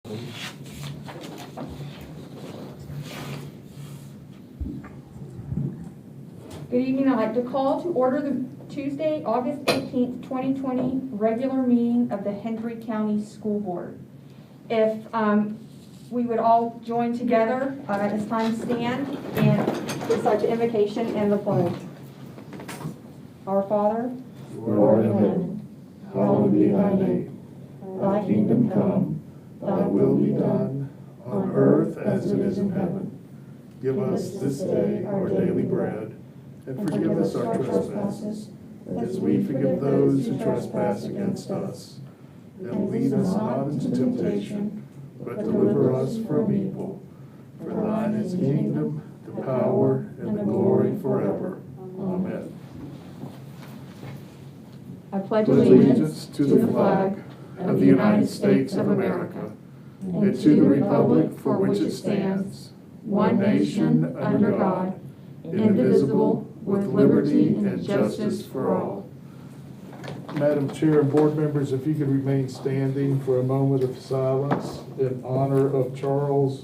Good evening. I'd like to call to order the Tuesday, August 18th, 2020 regular meeting of the Hendry County School Board. If we would all join together at this time, stand and recite the invocation and the pledge. Our Father, who art in heaven, hallowed be thy name. Thy kingdom come, thy will be done, on earth as it is in heaven. Give us this day our daily bread, and forgive us our trespasses, as we forgive those who trespass against us. And lead us not into temptation, but deliver us from evil. For thine is the kingdom, the power, and the glory forever. Amen. I pledge Allegiance to the flag of the United States of America, and to the republic for which it stands, one nation, under God, indivisible, with liberty and justice for all. Madam Chair and board members, if you could remain standing for a moment of silence in honor of Charles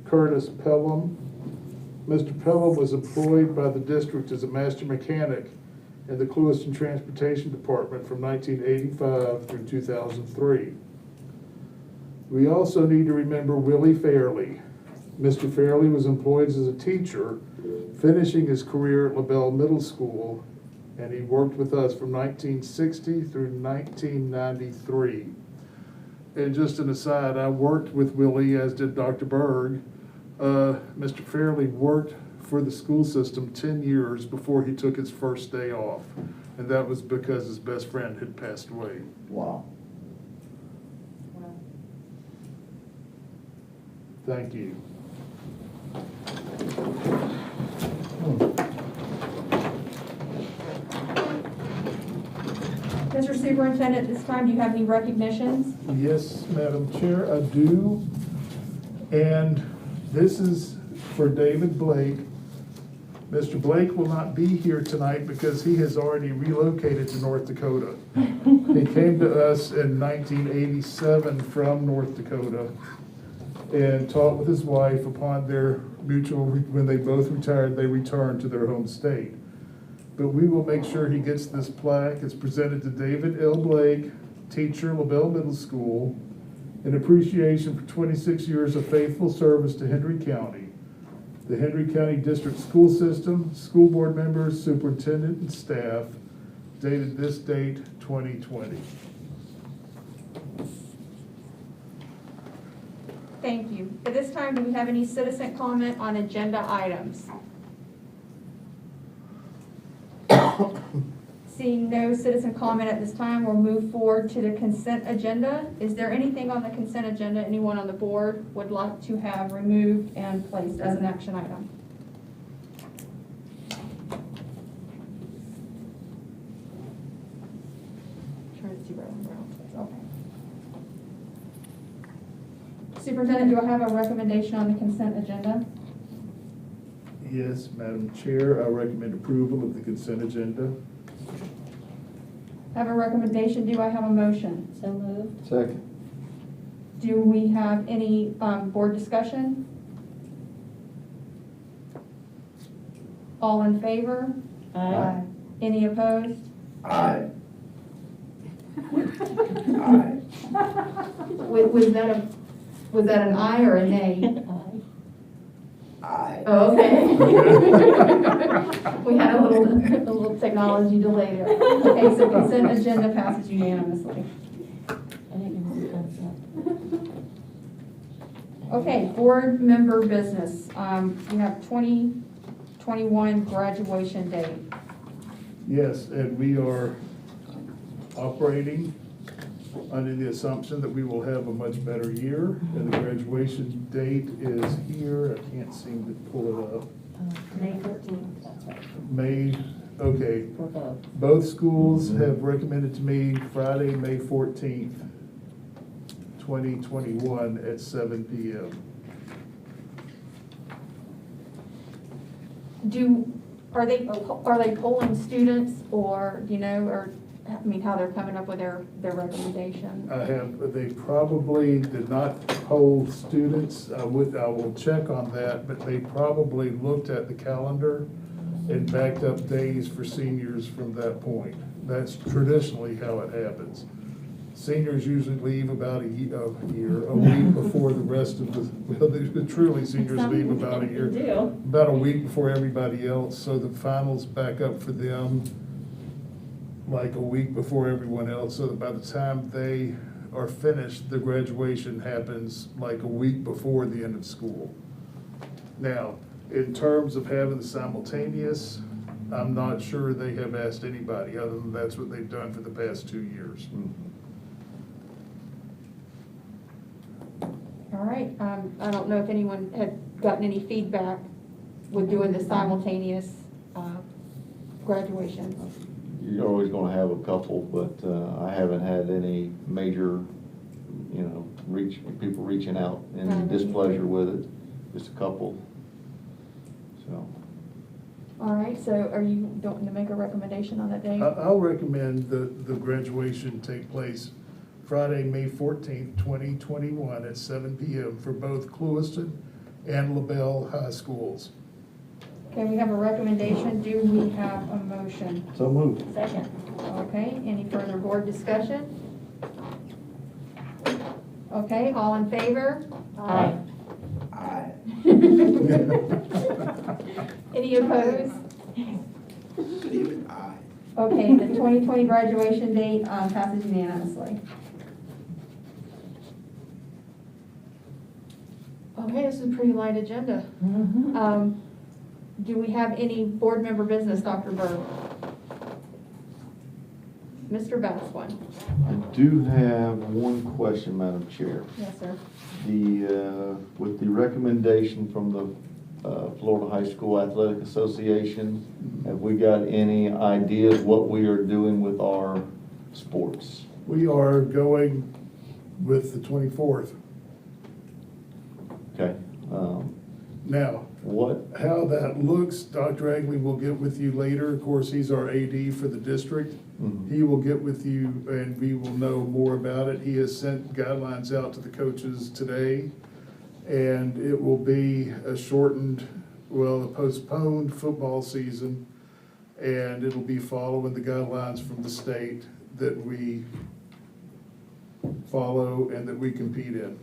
Curtis Pelham. Mr. Pelham was employed by the district as a master mechanic in the Clewiston Transportation Department from 1985 through 2003. We also need to remember Willie Fairley. Mr. Fairley was employed as a teacher, finishing his career at LaBelle Middle School, and he worked with us from 1960 through 1993. And just an aside, I worked with Willie, as did Dr. Berg. Mr. Fairley worked for the school system 10 years before he took his first day off, and that was because his best friend had passed away. Wow. Thank you. Mr. Superintendent, this time, do you have any recognitions? Yes, Madam Chair, I do. And this is for David Blake. Mr. Blake will not be here tonight because he has already relocated to North Dakota. He came to us in 1987 from North Dakota and taught with his wife. Upon their mutual, when they both retired, they returned to their home state. But we will make sure he gets this plaque. It's presented to David L. Blake, teacher, LaBelle Middle School, in appreciation for 26 years of faithful service to Hendry County, the Hendry County District School System, school board members, superintendent, and staff, dated this date, 2020. Thank you. At this time, do we have any citizen comment on agenda items? Seeing no citizen comment at this time, we'll move forward to the consent agenda. Is there anything on the consent agenda anyone on the board would like to have removed and placed as an action item? Trying to see where I'm going. Okay. Superintendent, do I have a recommendation on the consent agenda? Yes, Madam Chair, I recommend approval of the consent agenda. Have a recommendation. Do I have a motion? So moved. Second. Do we have any board discussion? All in favor? Aye. Any opposed? Aye. Aye. Was that an aye or a nay? Aye. Oh, okay. We had a little technology delay there. Okay, so consent agenda passes unanimously. Okay, board member business. We have 2021 graduation date. Yes, and we are operating under the assumption that we will have a much better year, and the graduation date is here. I can't seem to pull it up. May 14th, that's right. May, okay. For both. Both schools have recommended to me Friday, May 14th, 2021 at 7 p.m. Are they polling students, or, you know, or I mean, how they're coming up with their recommendation? They probably did not poll students. I will check on that, but they probably looked at the calendar and backed up days for seniors from that point. That's traditionally how it happens. Seniors usually leave about a week before the rest of truly seniors leave about a year. About a week before everybody else, so the finals back up for them like a week before everyone else, so that by the time they are finished, the graduation happens like a week before the end of school. Now, in terms of having the simultaneous, I'm not sure they have asked anybody, other than that's what they've done for the past 2 years. All right, I don't know if anyone had gotten any feedback with doing the simultaneous graduation. You're always gonna have a couple, but I haven't had any major, people reaching out and displeasure with it, just a couple, so. All right, so are you wanting to make a recommendation on that day? I'll recommend the graduation take place Friday, May 14th, 2021 at 7 p.m. for both Clewiston and LaBelle High Schools. Okay, we have a recommendation. Do we have a motion? So moved. Second. Okay, any further board discussion? Okay, all in favor? Aye. Aye. Any opposed? Aye. Okay, the 2020 graduation date passes unanimously. Okay, this is a pretty light agenda. Do we have any board member business, Dr. Berg? Mr. Baswan? I do have one question, Madam Chair. Yes, sir. With the recommendation from the Florida High School Athletic Association, have we got any ideas what we are doing with our sports? We are going with the 24th. Okay. Now, What? how that looks, Dr. Agley will get with you later. Of course, he's our AD for the district. Mhm. He will get with you and we will know more about it. He has sent guidelines out to the coaches today. And it will be a a postponed football season. And it'll be following the guidelines from the state that we follow and that we compete in.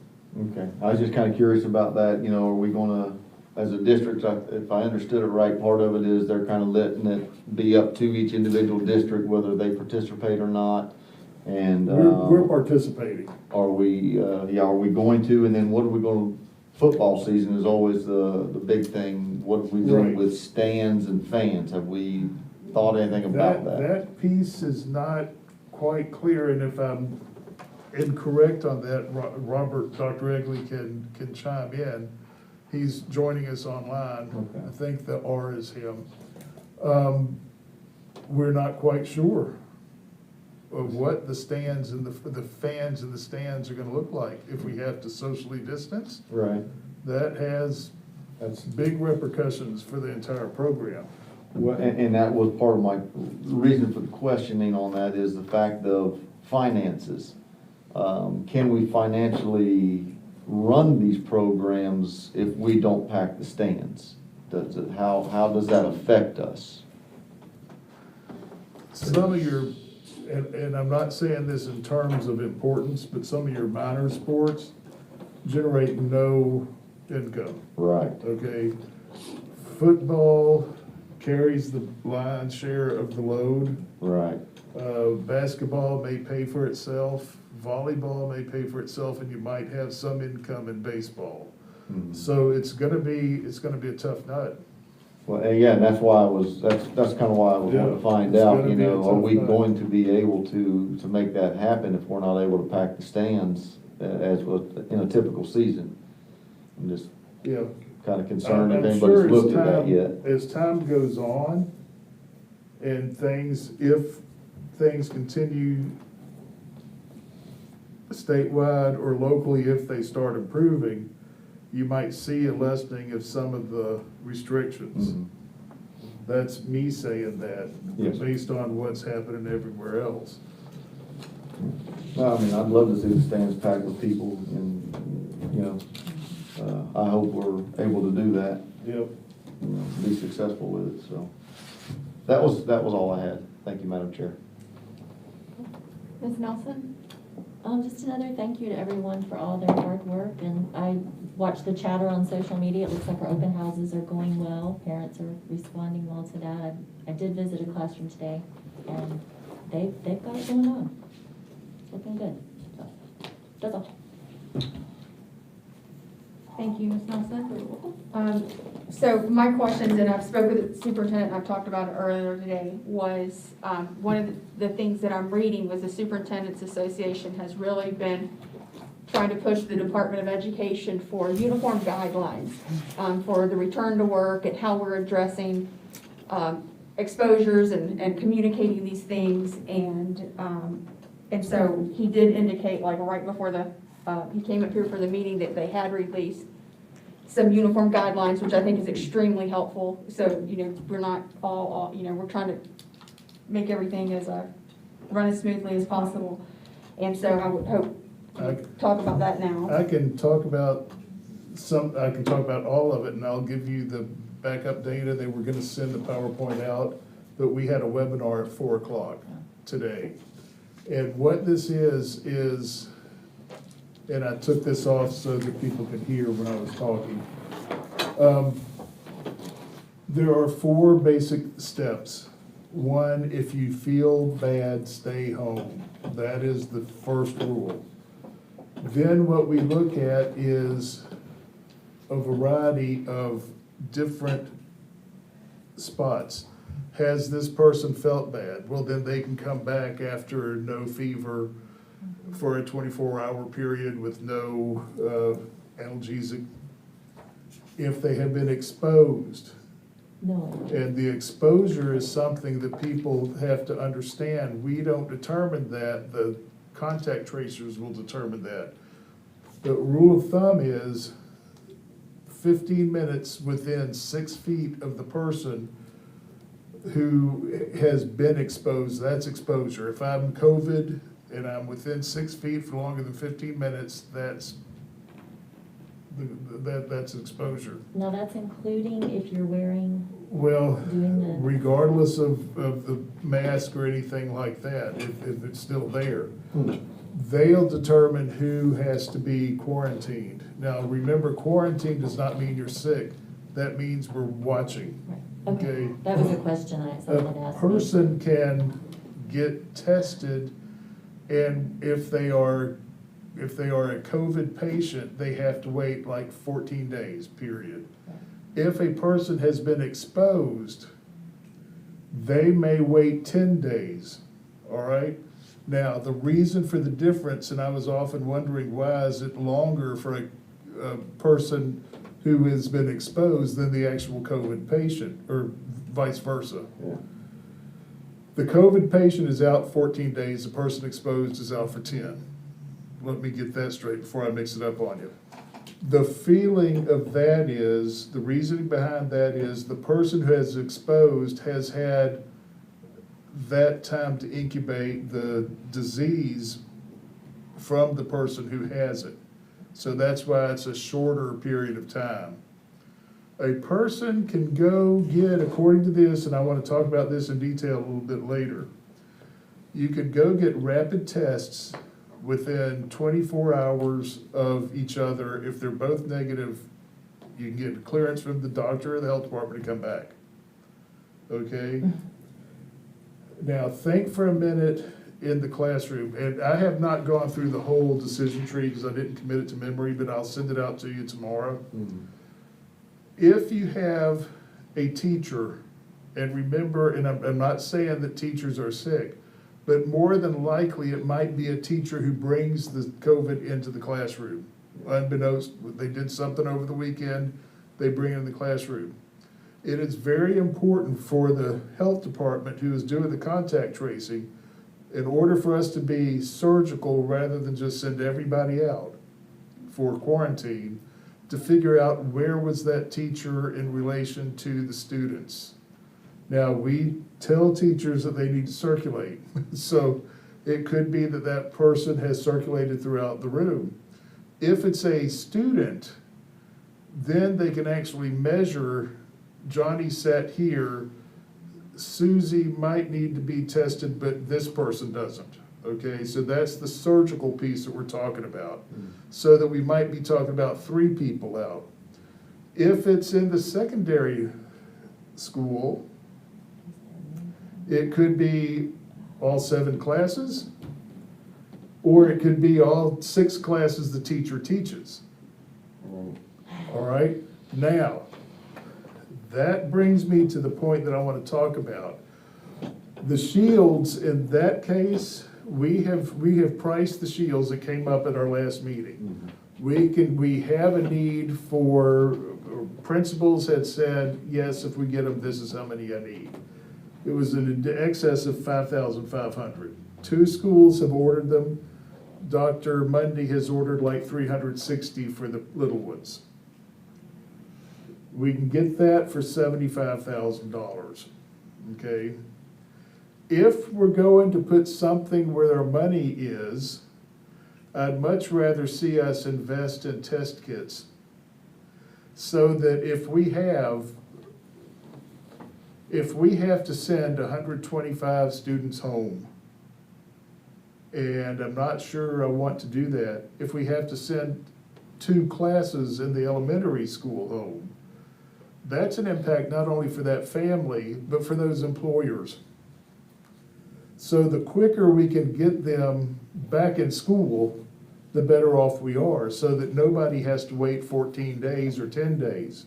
Okay, I was just kind of curious about that, are we gonna, as a district, if I understood it right, part of it is they're kind of letting it be up to each individual district whether they participate or not, and. We're participating. Are we going to, and then what are we gonna, football season is always the big thing, what are we doing Right. with stands and fans? Have we thought anything about that? That piece is not quite clear, and if I'm incorrect on that, Robert, Dr. Egley can chime in. He's joining us online. Okay. I think the R is him. We're not quite sure of what the stands and the fans in the stands are gonna look like. If we have to socially distance, Right. that's big repercussions for the entire program. Well, and that was part of my reason for the questioning on that is the fact of finances. Can we financially run these programs if we don't pack the stands? How does that affect us? Some of your, and I'm not saying this in terms of importance, but some of your minor sports generate no income, Right. okay? Football carries the lion's share of the load. Right. Basketball may pay for itself, volleyball may pay for itself, and you might have some income in baseball. Mhm. So it's gonna be a tough nut. Well, and yeah, that's why that's kind of why I was wanting to find it's out, gonna be a are tough we nut. going to be able to make that happen if we're not able to pack the stands as with in a typical season? I'm just Yeah. kind of concerned if I'm anybody's sure looked at that yet. As time goes on, and if things continue statewide or locally, if they start improving, you might see a lessening of some of the restrictions. Mhm. That's me saying that, Yes. based on what's happening everywhere else. No, I mean, I'd love to see the stands packed with people and, you know, I hope we're able to do that, Yep. you know, be successful with it, so. That was all I had. Thank you, Madam Chair. Ms. Nelson? Just another thank you to everyone for all their hard work, and I watched the chatter on social media. It looks like our open houses are going well. Parents are responding well to that. I did visit a classroom today, and they've got it going on. It's looking good. So, that's all. Thank you, Ms. Nelson. So my questions, and I've spoken with the superintendent, and I've talked about it earlier today, was, one of the things that I'm reading was the Superintendent's Association has really been trying to push the Department of Education for uniform guidelines, for the return to work and how we're addressing, exposures and communicating these things. And so he did indicate, like right before he came up here for the meeting, that they had released some uniform guidelines, which I think is extremely helpful. So, you know, we're not all you know, we're trying to make everything run as smoothly as possible. And so I would hope to talk about that now. I can talk about all of it, and I'll give you the backup data. They were gonna send the PowerPoint out, but we had a webinar at 4 o'clock today. And what this is, and I took this off so that people could hear when I was talking. There are 4 basic steps. 1, if you feel bad, stay home. That is the first rule. Then what we look at is a variety of different spots. Has this person felt bad? Well, then they can come back after no fever for a 24-hour period with no analgesic. If they have been exposed, No. and the exposure is something that people have to understand. We don't determine that, the contact tracers will determine that. The rule of thumb is 15 minutes within 6 feet of the person who has been exposed, that's exposure. If I'm COVID and I'm within 6 feet for longer than 15 minutes, that's exposure. Now, that's including if you're wearing, Well, doing the. regardless of the mask or anything like that, if it's still there, they'll determine who has to be quarantined. Now, remember, quarantine does not mean you're sick. That means we're watching. Right. Okay. That was a question someone had A asked me. person can get tested, and if they are a COVID patient, they have to wait like 14 days, period. If a person has been exposed, they may wait 10 days, all right? Now, the reason for the difference, and I was often wondering, why is it longer for a person who has been exposed than the actual COVID patient, or vice versa? Yeah. The COVID patient is out 14 days, the person exposed is out for 10. Let me get that straight before I mix it up on you. The feeling of that is, the reasoning behind that is, the person who has exposed has had that time to incubate the disease from the person who has it. So that's why it's a shorter period of time. A person can go get, according to this, and I want to talk about this in detail a little bit later, you could go get rapid tests within 24 hours of each other. If they're both negative, you can get clearance from the doctor or the health department to come back. Okay? Now, think for a minute in the classroom, and I have not gone through the whole decision tree because I didn't commit it to memory, but I'll send it out to you tomorrow. If you have a teacher, and remember, and I'm not saying that teachers are sick, but more than likely it might be a teacher who brings the COVID into the classroom. Unbeknownst, they did something over the weekend, they bring it in the classroom. It is very important for the health department who is doing the contact tracing, in order for us to be surgical rather than just send everybody out for quarantine, to figure out where was that teacher in relation to the students. Now, we tell teachers that they need to circulate, so it could be that that person has circulated throughout the room. If it's a student, then they can actually measure, Johnny sat here, Susie might need to be tested, but this person doesn't. Okay, so that's the surgical piece that we're talking about. So that we might be talking about 3 people out. If it's in the secondary school, it could be all 7 classes, or it could be all 6 classes the teacher teaches. All right, now, that brings me to the point that I want to talk about. The shields, in that case, we have priced the shields that came up at our last meeting. We have a need for, principals had said, yes, if we get them, this is how many I need. It was in excess of 5,500. 2 schools have ordered them. Dr. Mundy has ordered like 360 for the little ones. We can get that for $75,000, okay? If we're going to put something where our money is, I'd much rather see us invest in test kits. So that if we have to send 125 students home, and I'm not sure I want to do that, if we have to send 2 classes in the elementary school home, that's an impact not only for that family, but for those employers. So the quicker we can get them back in school, the better off we are, so that nobody has to wait 14 days or 10 days.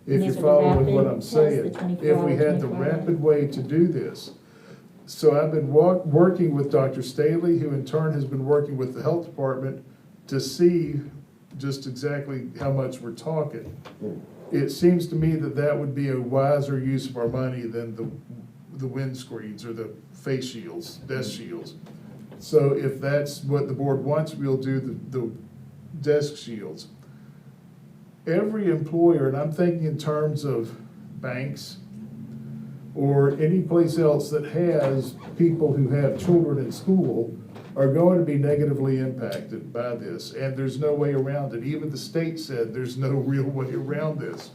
If you're following what I'm saying. If we had the rapid way to do this. So I've been working with Dr. Staley, who in turn has been working with the health department to see just exactly how much we're talking. It seems to me that that would be a wiser use of our money than the windscreens or the face shields, desk shields. So if that's what the board wants, we'll do the desk shields. Every employer, and I'm thinking in terms of banks or any place else that has people who have children in school, are going to be negatively impacted by this, and there's no way around it. Even the state said there's no real way around this.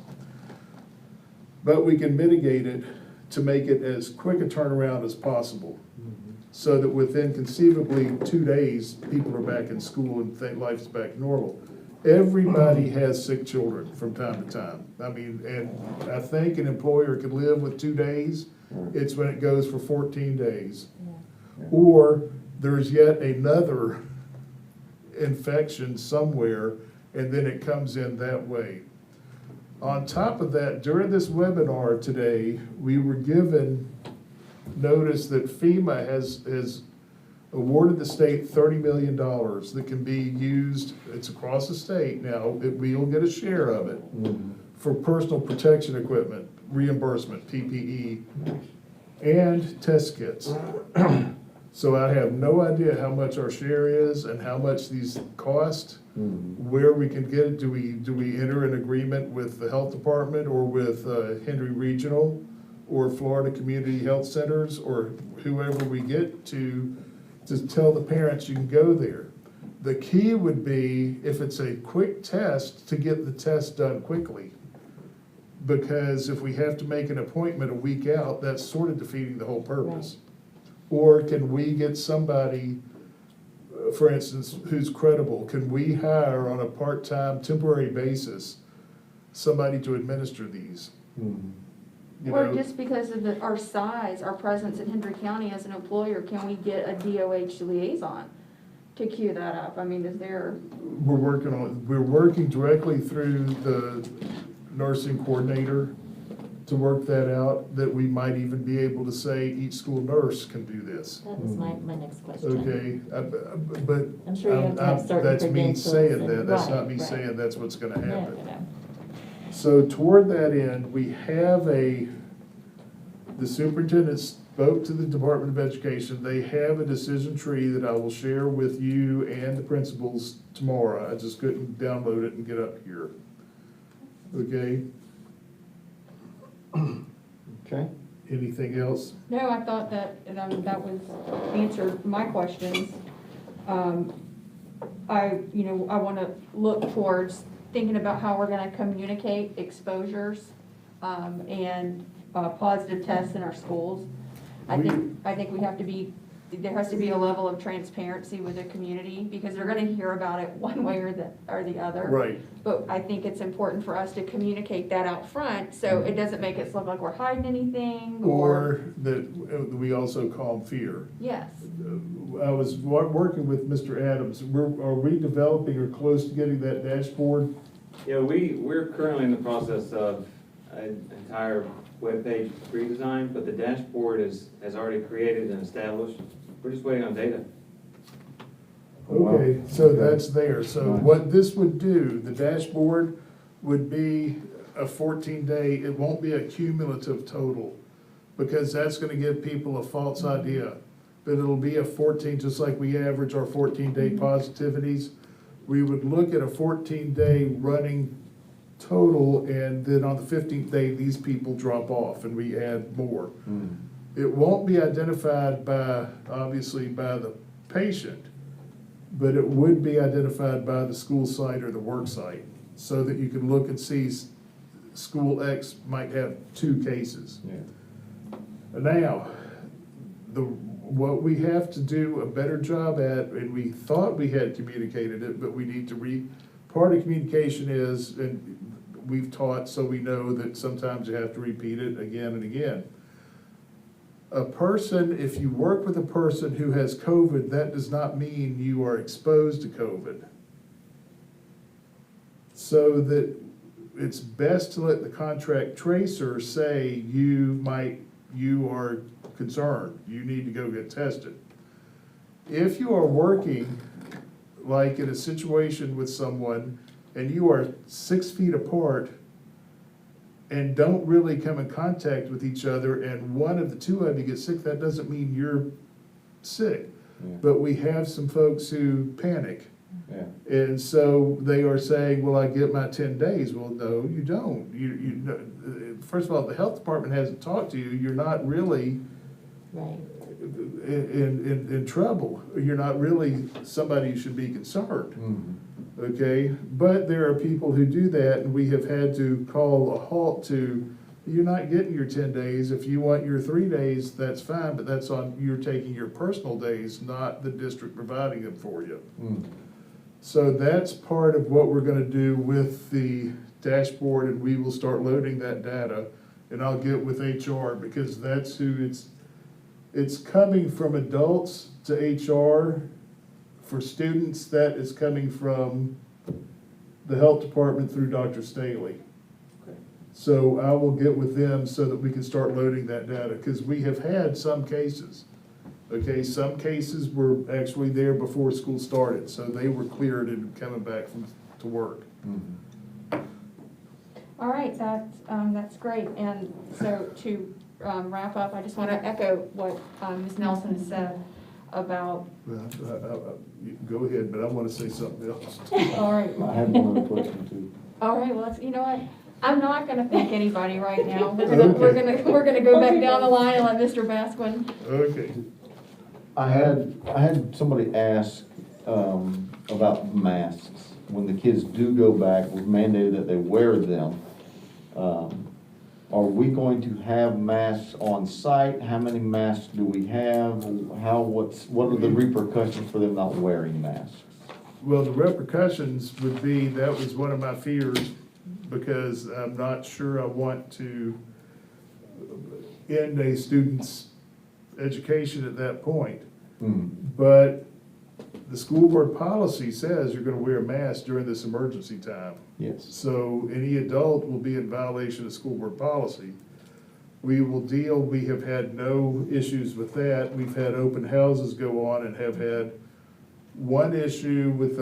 But we can mitigate it to make it as quick a turnaround as possible, so that within conceivably 2 days, people are back in school and think life's back normal. Everybody has sick children from time to time. I mean, and I think an employer could live with 2 days. It's when it goes for 14 days. Or there's yet another infection somewhere, and then it comes in that way. On top of that, during this webinar today, we were given notice that FEMA has awarded the state $30 million that can be used, it's across the state now, we'll get a share of it, for personal protection equipment, reimbursement, PPE, and test kits. So I have no idea how much our share is and how much these cost, where we can get it. Do we enter an agreement with the health department or with Hendry Regional or Florida Community Health Centers or whoever we get to tell the parents you can go there? The key would be, if it's a quick test, to get the test done quickly. Because if we have to make an appointment a week out, that's sort of defeating the whole purpose. Right. Or can we get somebody, for instance, who's credible? Can we hire on a part-time, temporary basis somebody to administer these? Or just because of our size, our presence in Hendry County as an employer, can we get a DOH liaison to queue that up? I mean, is there? We're working directly through the nursing coordinator to work that out, that we might even be able to say each school nurse can do this. That was my next question. Okay, but I'm sure you have to have certain that's me saying that. That's not me saying that's what's going to happen. No. So toward that end, we have the superintendent spoke to the Department of Education. They have a decision tree that I will share with you and the principals tomorrow. I just couldn't download it and get up here. Okay? Okay. anything else? No, I thought that was answered my questions. I want to look towards thinking about how we're going to communicate exposures and positive tests in our schools. I think we have to be, there has to be a level of transparency with the community, because they're going to hear about it one way or the other. Right. But I think it's important for us to communicate that out front, so it doesn't make us look like we're hiding anything, Or that we also calm fear. Yes. I was working with Mr. Adams. Are we developing or close to getting that dashboard? Yeah, we're currently in the process of an entire webpage redesign, but the dashboard has already created and established. We're just waiting on data. Okay, so that's there. So what this would do, the dashboard would be a 14-day, it won't be a cumulative total, because that's gonna give people a false idea. But it'll be a 14, just like we average our 14-day positivities. We would look at a 14-day running total, and then on the 15th day, these people drop off and we add more. It won't be identified by, obviously, by the patient, but it would be identified by the school site or the work site, so that you can look and see school X might have 2 cases. Yeah. Now, what we have to do a better job at, and we thought we had communicated it, but we need to part of communication is, and we've taught, so we know that sometimes you have to repeat it again and again. A person, if you work with a person who has COVID, that does not mean you are exposed to COVID. So that it's best to let the contract tracer say you are concerned, you need to go get tested. If you are working like in a situation with someone and you are 6 feet apart and don't really come in contact with each other, and one of the 2 of you gets sick, that doesn't mean you're sick. Yeah. But we have some folks who panic. Yeah. And so they are saying, well, I get my 10 days. Well, no, you don't. First of all, the health department hasn't talked to you. You're not really Right. in trouble. You're not really somebody who should be concerned. Mhm. Okay, but there are people who do that, and we have had to call a halt to, you're not getting your 10 days. If you want your 3 days, that's fine, but that's on, you're taking your personal days, not the district providing them for you. So that's part of what we're gonna do with the dashboard, and we will start loading that data. And I'll get with HR, because that's who it's coming from adults to HR. For students, that is coming from the health department through Dr. Staley. Okay. So I will get with them so that we can start loading that data, because we have had some cases. Okay, some cases were actually there before school started, so they were cleared and coming back to work. All right, that's great. And so to wrap up, I just want to echo what Ms. Nelson said about. Go ahead, but I want to say something else. All right. I have one other question too. All right, well, you know what? I'm not going to thank anybody right now. We're gonna go back down the line and let Mr. Basquin. Okay. I had somebody ask about masks. When the kids do go back, we've mandated that they wear them. Are we going to have masks on site? How many masks do we have? What are the repercussions for them not wearing masks? Well, the repercussions would be, that was one of my fears, because I'm not sure I want to end a student's education at that point. But the school board policy says you're gonna wear a mask during this emergency time. Yes. So any adult will be in violation of school board policy. We have had no issues with that. We've had open houses go on and have had one issue with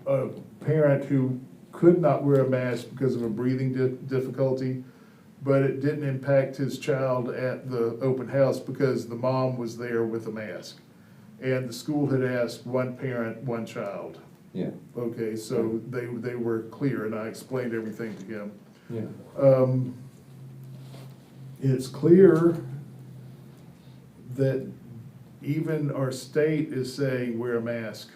a parent who could not wear a mask because of a breathing difficulty, but it didn't impact his child at the open house because the mom was there with a mask. And the school had asked one parent, one child. Yeah. Okay, so they were clear, and I explained everything to him. Yeah. it's clear that even our state is saying wear a mask.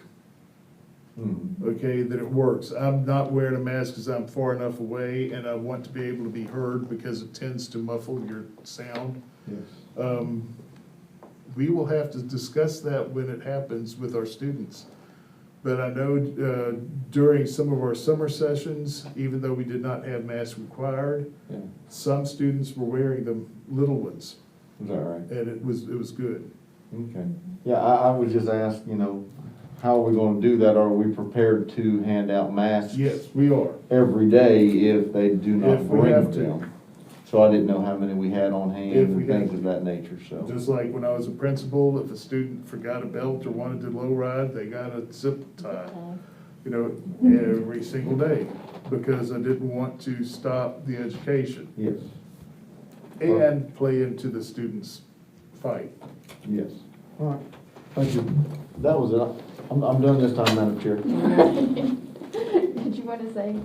Okay, that it works. I'm not wearing a mask because I'm far enough away and I want to be able to be heard because it tends to muffle your sound. Yes. We will have to discuss that when it happens with our students. But I know during some of our summer sessions, even though we did not have masks required, Yeah. some students were wearing them, little ones, Is that right? and it was good. Okay. Yeah, I would just ask, how are we gonna do that? Are we prepared to hand out masks? Yes, we are. Every day if they do not If we bring have to. them? So I didn't know how many we had on hand If we and things have of that nature, so. Just like when I was a principal, if a student forgot a belt or wanted to low ride, they got a zip tie. Every single day, because I didn't want to stop the education Yes, and play into the students' fight. yes. All right, thank you. That was it. I'm done this time, Madam Chair. Did you want to say,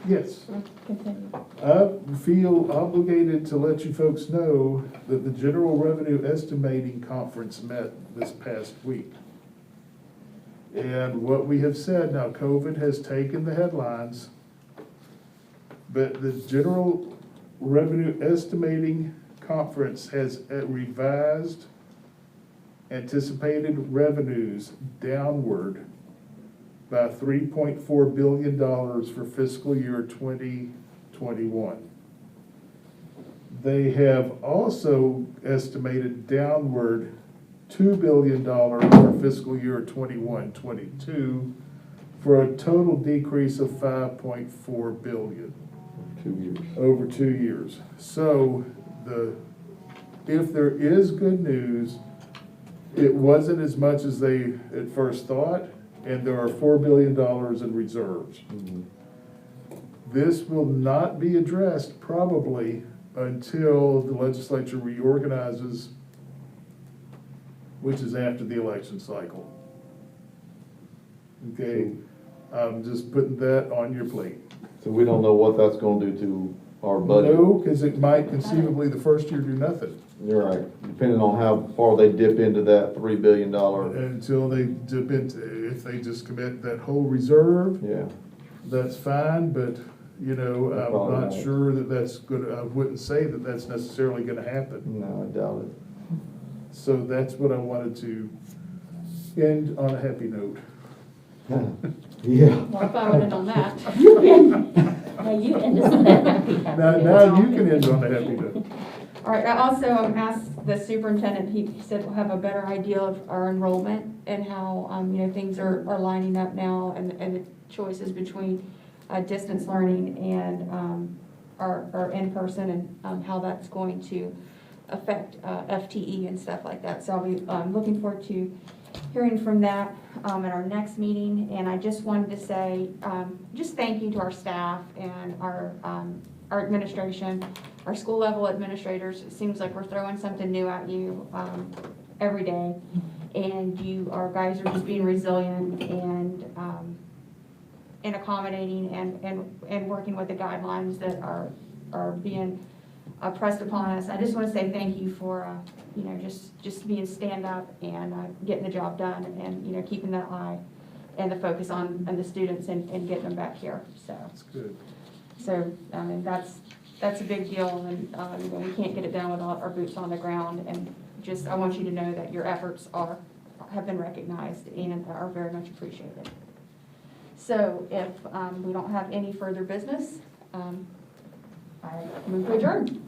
Yes, or continue? I feel obligated to let you folks know that the General Revenue Estimating Conference met this past week. And what we have said, now COVID has taken the headlines, but the General Revenue Estimating Conference has revised anticipated revenues downward by $3.4 billion for fiscal year 2021. They have also estimated downward $2 billion for fiscal year 21-22 for a total decrease of $5.4 billion 2 years. over 2 years. So if there is good news, it wasn't as much as they at first thought, and there are $4 billion in reserves. Mhm. This will not be addressed probably until the legislature reorganizes, which is after the election cycle. Okay, I'm just putting that on your plate. So we don't know what that's gonna do to our budget. No, because it might conceivably the first year do nothing You're right, depending on how far they dip into that $3 billion. until they dip into, if they just commit that whole reserve, Yeah, that's fine, but, I'm Probably not not. sure that that's gonna, I wouldn't say that that's necessarily gonna happen. no, I doubt it. So that's what I wanted to end on a happy note. Yeah. Well, if I would have done that. Now you end us on that happy. Now you can end on a happy note. All right, I also asked the superintendent, he said we'll have a better idea of our enrollment and how, things are lining up now and the choices between distance learning and our in-person and how that's going to affect FTE and stuff like that. So I'll be looking forward to hearing from that at our next meeting. And I just wanted to say, just thank you to our staff and our administration, our school level administrators. It seems like we're throwing something new at you every day. And guys are just being resilient and accommodating and working with the guidelines that are being pressed upon us. I just want to say thank you for, just being stand up and getting the job done and, keeping that eye and the focus on the students and getting them back here. That's good. So, that's a big deal, and, we can't get it done without our boots on the ground, and I want you to know that your efforts have been recognized and are very much appreciated. So, if, we don't have any further business, I move to adjourn.